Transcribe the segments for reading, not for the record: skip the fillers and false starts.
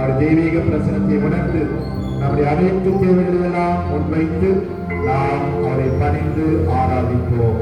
அவருடைய தெய்வீக பிரசனத்தை உணர்ந்து நம்முடைய அனைத்து தேவைகளை எல்லாம் முன்வைத்து நாம் அவரை பணிந்து ஆராதிப்போம்.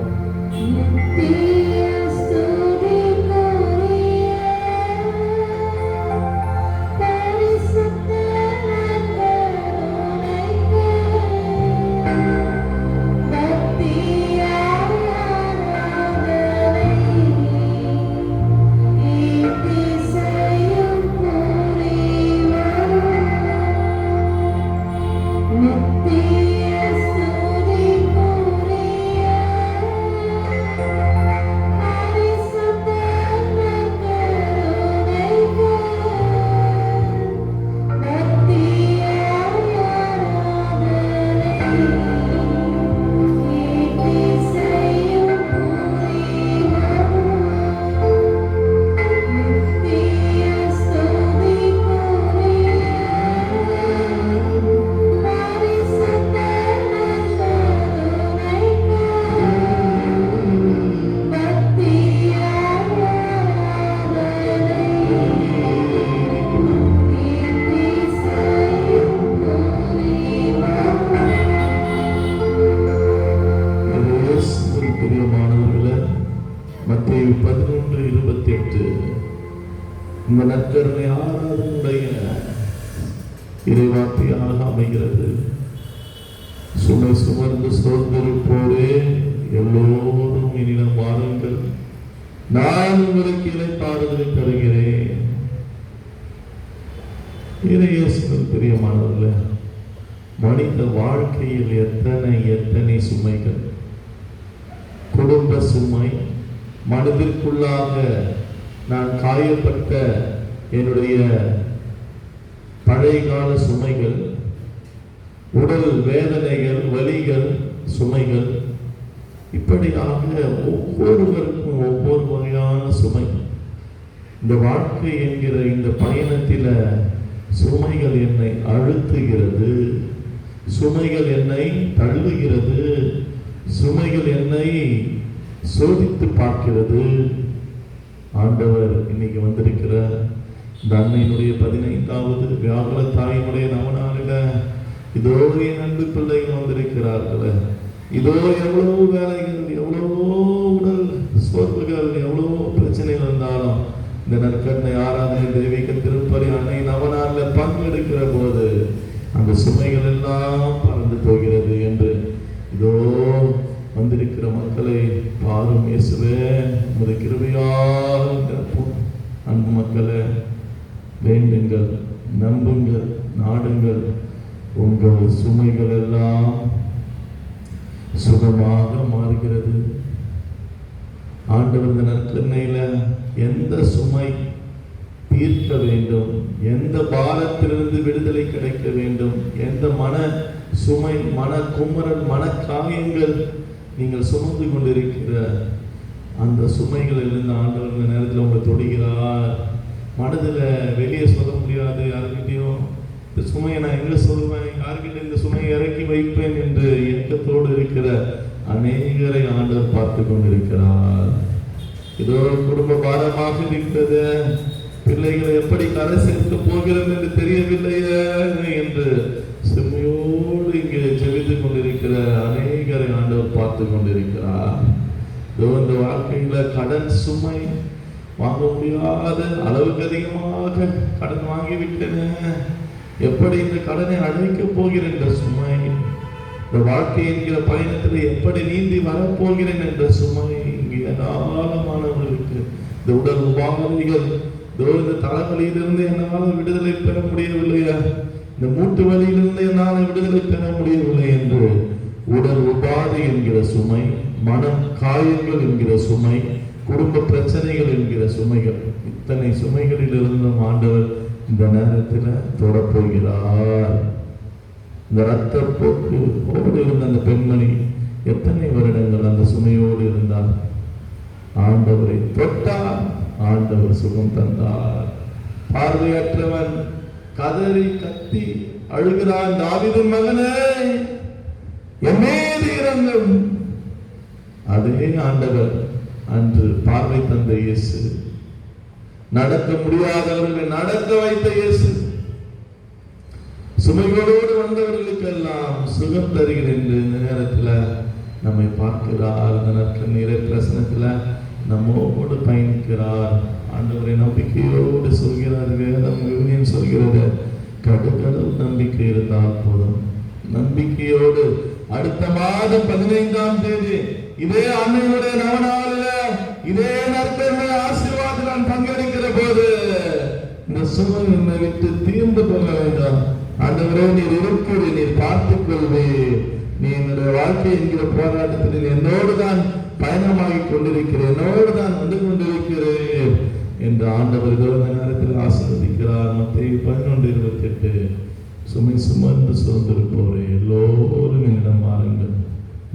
இந்த நற்கருணை ஆராதனுடைய இறைவார்த்தையாக அமைகிறது. சுமை சுமர்ந்து சோர்ந்திருப்போரே எல்லோரும் என்னிடம் வாருங்கள், நான் உங்களுக்கு இளைப்பாறுதலை தருகிறேன். இறையேசுவில் பிரியமானவர்களே, மனித வாழ்க்கையில் எத்தனை சுமைகள், குடும்ப சுமை, மனதிற்குள்ளாக நான் காயப்பட்ட என்னுடைய பழைய கால சுமைகள், உடல் வேதனைகள், வலிகள், சுமைகள், இப்படியாக ஒவ்வொருவருக்கும் ஒவ்வொரு வகையான சுமை. இந்த வாழ்க்கை என்கிற இந்த பயணத்தில் சுமைகள் என்னை அழுத்துகிறது, சுமைகள் என்னை தள்ளுகிறது, சுமைகள் என்னை சோதித்து பார்க்கிறது. ஆண்டவர் இன்னைக்கு வந்திருக்கிற இந்த அன்னையினுடைய 15வது வியாகுல தாயினுடைய நவநாளில இதோ என் அன்பு பிள்ளைகள் வந்திருக்கிறார்களே, இதோ எவ்வளவு வேலைகள், எவ்வளவோ உடல் சோர்வுகள், எவ்வளவோ பிரச்சனைகள் இருந்தாலும் இந்த நற்கருணை ஆராதனை தெய்வீக திருப்பலி அன்னை நவநாளில் பங்கெடுக்கிற போது அந்த சுமைகள் எல்லாம் பறந்து போகிறது என்று இதோ வந்திருக்கிற மக்களை பாரும் இயேசுவே, உமது கிருபையால் நிரப்பும். அன்பு மக்களே, வேண்டுங்கள், நம்புங்கள், நாடுங்கள், உங்கள் சுமைகள் எல்லாம் சுகமாக மாறுகிறது. ஆண்டவர் இந்த நற்கருணையில எந்த சுமை தீர்க்க வேண்டும், எந்த பாரத்திலிருந்து விடுதலை கிடைக்க வேண்டும், எந்த மன சுமை, மன குமரல், மன காயங்கள் நீங்கள் சுமந்து கொண்டிருக்கிற அந்த சுமைகளில் இருந்து ஆண்டவர் இந்த நேரத்தில் உங்களை தொடுகிறார். மனதில் வெளியே சொல்ல முடியாது யாருக்கிட்டையும், இந்த சுமையை நான் எங்கே சொல்லுவேன், யாருக்கிட்ட இந்த சுமையை இறக்கி வைப்பேன் என்று ஏக்கத்தோடு இருக்கிற அநேகரை ஆண்டவர் பார்த்து கொண்டிருக்கிறார். இதோ குடும்ப பாரமாக இருக்கிறது, பிள்ளைகளை எப்படி கரை சேர்க்க போகிறது என்று தெரியவில்லையே என்று சுமையோடு இங்கே ஜெபித்து கொண்டிருக்கிற அநேகரை ஆண்டவர் பார்த்து கொண்டிருக்கிறார். இந்த வாழ்க்கையில கடன் சுமை, வாங்க முடியாத அளவுக்கு அதிகமாக கடன் வாங்கிவிட்டேன், எப்படி இந்த கடனை அடைக்க போகிறேன் என்ற சுமை, இந்த வாழ்க்கை என்கிற பயணத்தில் எப்படி நீந்தி வரப்போகிறேன் என்ற சுமை இங்கே ஏராளமானவர்களுக்கு. இந்த உடல் உபாதைகள், இந்த தலைவலியிலிருந்து என்னால் விடுதலை பெற முடியவில்லையா, இந்த மூட்டு வலியிலிருந்து என்னால் விடுதலை பெற முடியவில்லை என்று உடல் உபாதை என்கிற சுமை, மனம் காயங்கள் என்கிற சுமை, குடும்ப பிரச்சனைகள் என்கிற சுமைகள், இத்தனை சுமைகளில் இருந்தும் ஆண்டவர் இந்த நேரத்தில் தொடப்போகிறார். இந்த இரத்த போக்கு ஓடு இருந்த அந்த பெண்மணி எத்தனை வருடங்கள் அந்த சுமையோடு இருந்தார். ஆண்டவரை தொட்டார், ஆண்டவர் சுகம் தந்தார். பார்வையற்றவன் கதறி கத்தி அழுகிறான், தாவீதின் மகனே என் மீது இரங்கும். அதே ஆண்டவர் அன்று பார்வை தந்த இயேசு, நடக்க முடியாதவர்களை நடக்க வைத்த இயேசு, சுமைகளோடு வந்தவர்களுக்கெல்லாம் சுகம் தருகிறேன் என்று இந்த நேரத்தில் நம்மை பார்க்கிறார். இந்த நற்கண்ணீரை பிரசனத்தில் நம்மோடு பயணிக்கிறார். ஆண்டவரை நம்பிக்கையோடு சொல்கிறார். வேதம் யூனியன் சொல்கிறது, கடுகளவு நம்பிக்கை இருந்தால் போதும். நம்பிக்கையோடு அடுத்த மாதம் 15ஆம் தேதி இதே அன்னையுடைய நவநாளில் இதே நற்கருணை ஆசீர்வாதத்தில் நான் பங்கெடுக்கிற போது இந்த சுமை என்னை விட்டு தீர்ந்து போக வேண்டாம். ஆண்டவரே, நீர் இருக்கிறீர், நீர் பார்த்துக் கொள்வீர். நீ என்னுடைய வாழ்க்கை என்கிற போராட்டத்தில் என்னோடு தான் பயணமாகி கொண்டிருக்கிறேன், என்னோடு தான் வந்து கொண்டிருக்கிறேன் என்று ஆண்டவர் இந்த நேரத்தில் ஆசீர்வதிக்கிறார். மத்தேயு 11:28 சுமை சுமந்து சுமந்திருப்போரே எல்லோரும் என்னிடம் வாருங்கள்,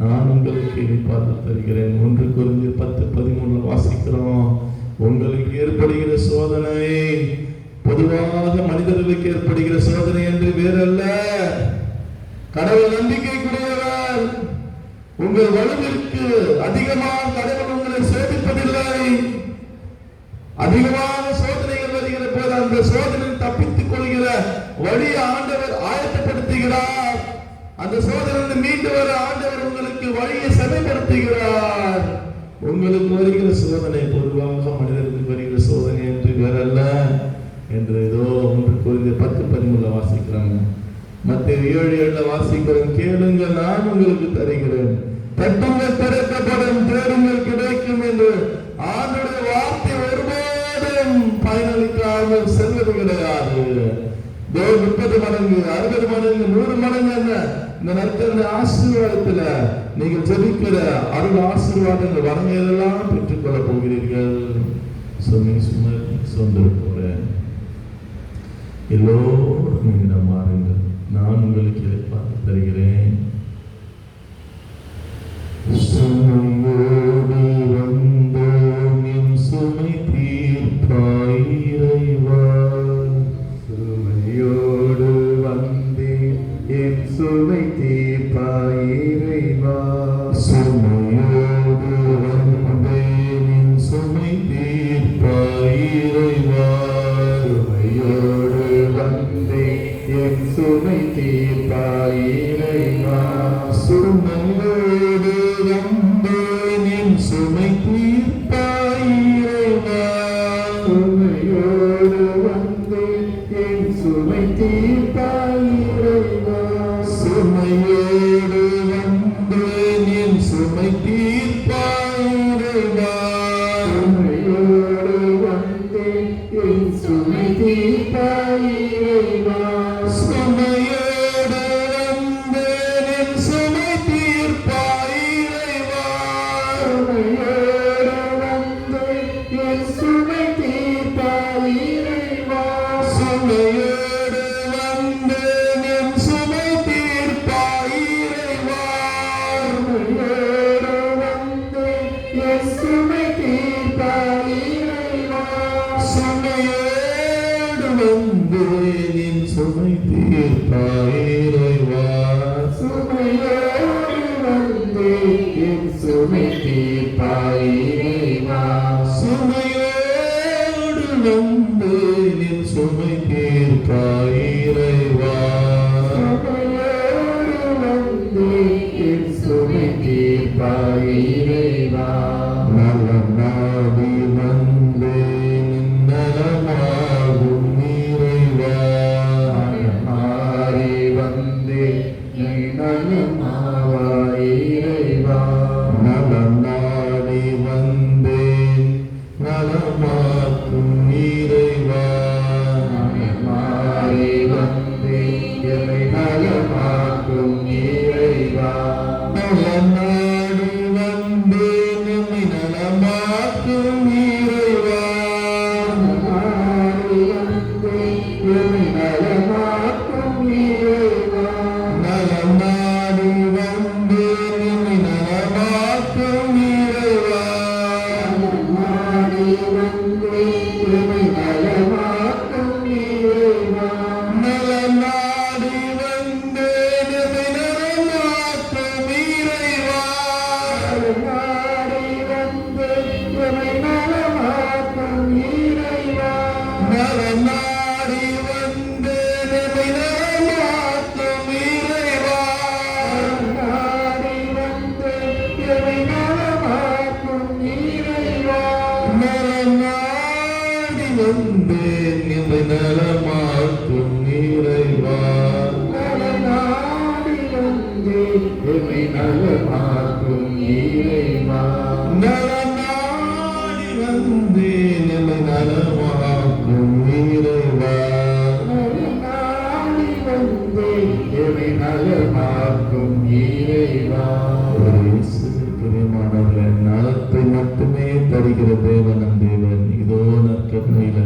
நான் உங்களுக்கு இளைப்பாறுதல் தருகிறேன். 1 கொரிந்தியர் 10:13 வாசிக்கிறோம். உங்களுக்கு ஏற்படுகிற சோதனை பொதுவாக மனிதர்களுக்கு ஏற்படுகிற சோதனை என்று வேறல்ல. கடவுள் நம்பிக்கைக்குரியவர். உங்கள் வலுவிற்கு அதிகமாக கடவுள் உங்களை சோதிப்பதில்லை. அதிகமான சோதனைகள் வருகிற போது அந்த சோதனை தப்பித்துக் கொள்கிற வழியை ஆண்டவர் ஆயத்தப்படுத்துகிறார். அந்த சோதனை மீண்டு வர ஆண்டவர் உங்களுக்கு வழியை செமைப்படுத்துகிறார். உங்களுக்கு வருகிற சோதனை பொதுவாக மனிதர்களுக்கு வருகிற சோதனை என்று வேறல்ல என்று ஏதோ 1 கொரிந்தியர் 10:13 வாசிக்கிறாங்க. மத்தேயு 7:7 வாசிக்கிறோம். கேளுங்கள், நான் உங்களுக்கு தருகிறேன், தட்டுங்கள் திறக்கப்படும், தேடுங்கள் கிடைக்கும் என்று ஆண்டவருடைய வார்த்தை ஒருபோதும் பயனளிக்காமல் செல்வது கிடையாது. 30 மடங்கு 60 மடங்கு 100 மடங்கு என்ன இந்த நற்கருணை ஆசீர்வாதத்துல நீங்கள் ஜெபிக்கிற அருள் ஆசீர்வாதங்கள் வரங்கெல்லாம் பெற்றுக்கொள்ள போகிறீர்கள். சுமை சுமந்திருப்போம் எல்லோரும் என்னிடம் வாருங்கள், நான் உங்களுக்கு இளைப்பாறுதல் தருகிறேன். சுமையோடு வந்தோம் என் சுமை தீர்ப்பாய் இறைவா. சுமையோடு வந்தேன் என் சுமை தீர்ப்பாய் இறைவா. சுமையோடு வந்தேன் என் சுமை தீர்ப்பாய் இறைவா. சுமையோடு வந்தேன் என் சுமை தீர்ப்பாய் இறைவா. சுமையோடு வந்தேன் என் சுமை தீர்ப்பாய் இறைவா. சுமையோடு வந்தேன் என் சுமை தீர்ப்பாய் இறைவா. சுமையோடு வந்தேன் என் சுமை தீர்ப்பாய் இறைவா. சுமையோடு வந்தேன் என் சுமை தீர்ப்பாய் இறைவா. சுமையோடு வந்தேன் என் சுமை தீர்ப்பாய் இறைவா. சுமையோடு வந்தேன் என் சுமை தீர்ப்பாய் இறைவா. சுமையோடு வந்தேன் என் சுமை தீர்ப்பாய் இறைவா. சுமையோடு வந்தேன் என் சுமை தீர்ப்பாய் இறைவா. சுமையோடு வந்தேன் என் சுமை தீர்ப்பாய் இறைவா. சுமையோடு வந்தேன் என் சுமை தீர்ப்பாய் இறைவா. சுமையோடு வந்தேன் என் சுமை தீர்ப்பாய் இறைவா. சுமையோடு வந்தேன் என் சுமை தீர்ப்பாய் இறைவா. நலம் நாடி வந்தேன் நலமாகும் இறைவா. மாறி வந்தேன் நலமாவாய் இறைவா. நலம் நாடி வந்தேன் நலமாக்கும் இறைவா. மாறி தருகிற தேவன் நம் தேவன். இதோ நற்கருணையில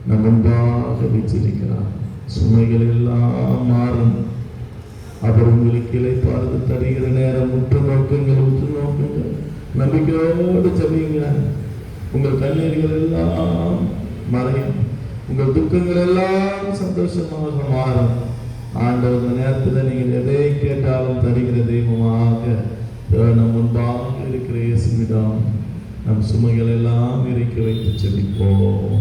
நம் முன்பாக வீச்சிருக்கிறார். சுமைகள் எல்லாம் மாறும். அவர் உங்களுக்கு இளைப்பாறுதல் தருகிற நேரம். உற்று நோக்குங்கள், உற்று நோக்குங்கள், நம்பிக்கையோடு ஜெபிங்க. உங்கள் கண்ணீர்கள் எல்லாம் மறையும். உங்கள் துக்கங்கள் எல்லாம் சந்தோஷமாக மாறும். ஆண்டவர் நேரத்தில் நீங்கள் எதை கேட்டாலும் தருகிற தெய்வமாக நம் முன்பாக இருக்கிற இயேசுவிடம் நம் சுமைகள் எல்லாம் இறக்கி வைத்து ஜெபிப்போம்.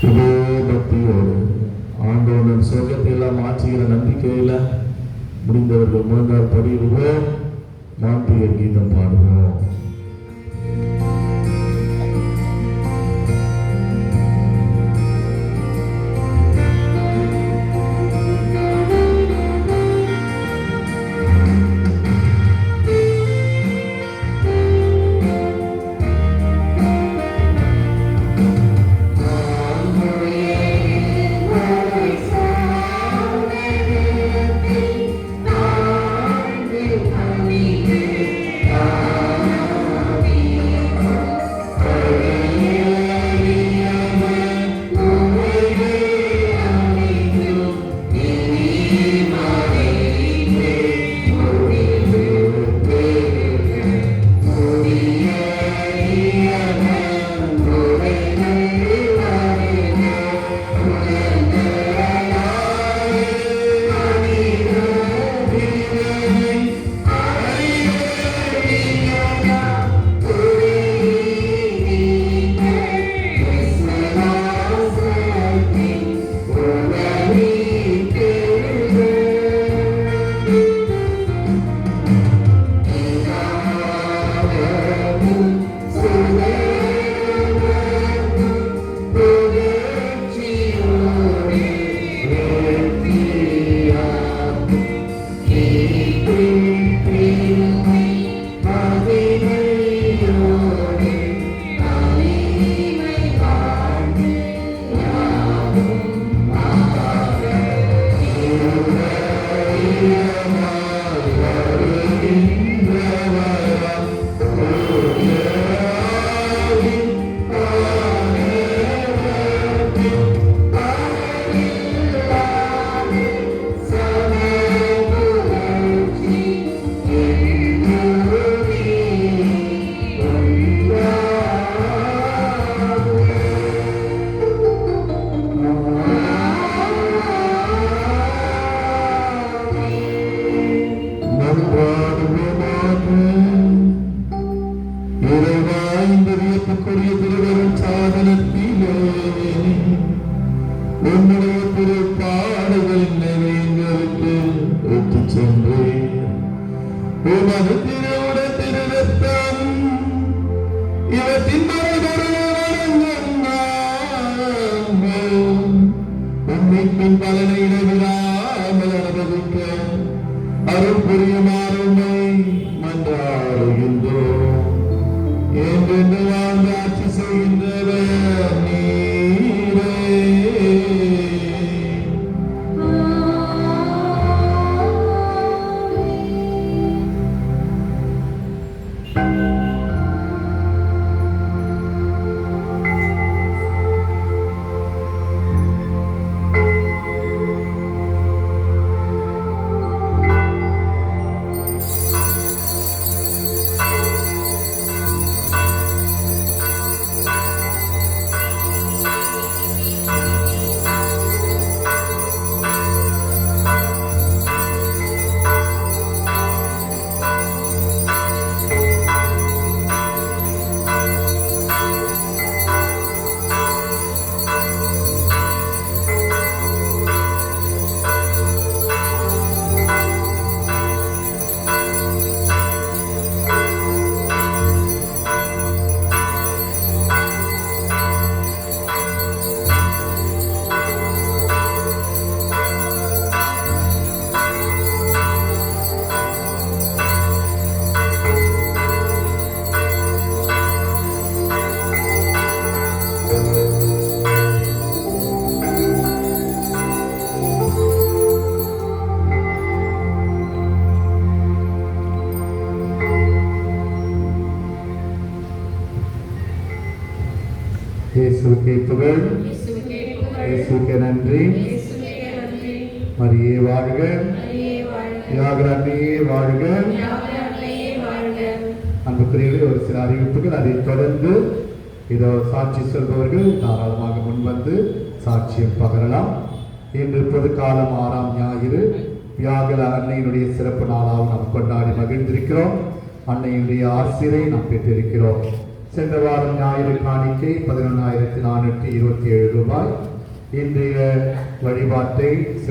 இதே பக்தியோடு ஆண்டவன் சொர்க்கத்தை எல்லாம் மாற்றுகிற நம்பிக்கையில முடிந்தவர்கள் முழங்கால் படியிடுவோம். மாற்றிய கீதம் பாடுவோம். இயேசுவுக்கே புகழ், இயேசுவுக்கே நன்றி. மரியே வாழ்க, தியாக அன்னையே வாழ்க. அன்புக்குரியவர்களே, ஒரு சில அறிவிப்புகள். அதை தொடர்ந்து இதோ சாட்சி சொல்பவர்கள் தாராளமாக முன்வந்து சாட்சியம் பகரலாம். இன்று பொதுக்காலம் 6ஆம் ஞாயிறு வியாகுல அன்னையினுடைய சிறப்பு நாளாக நாம் கொண்டாடி மகிழ்ந்திருக்கிறோம். அன்னையினுடைய ஆசிரை நாம் பெற்றிருக்கிறோம். சென்ற வாரம் ஞாயிறு காணிக்கை 11,427 ரூபாய். இன்றைய வழிபாட்டை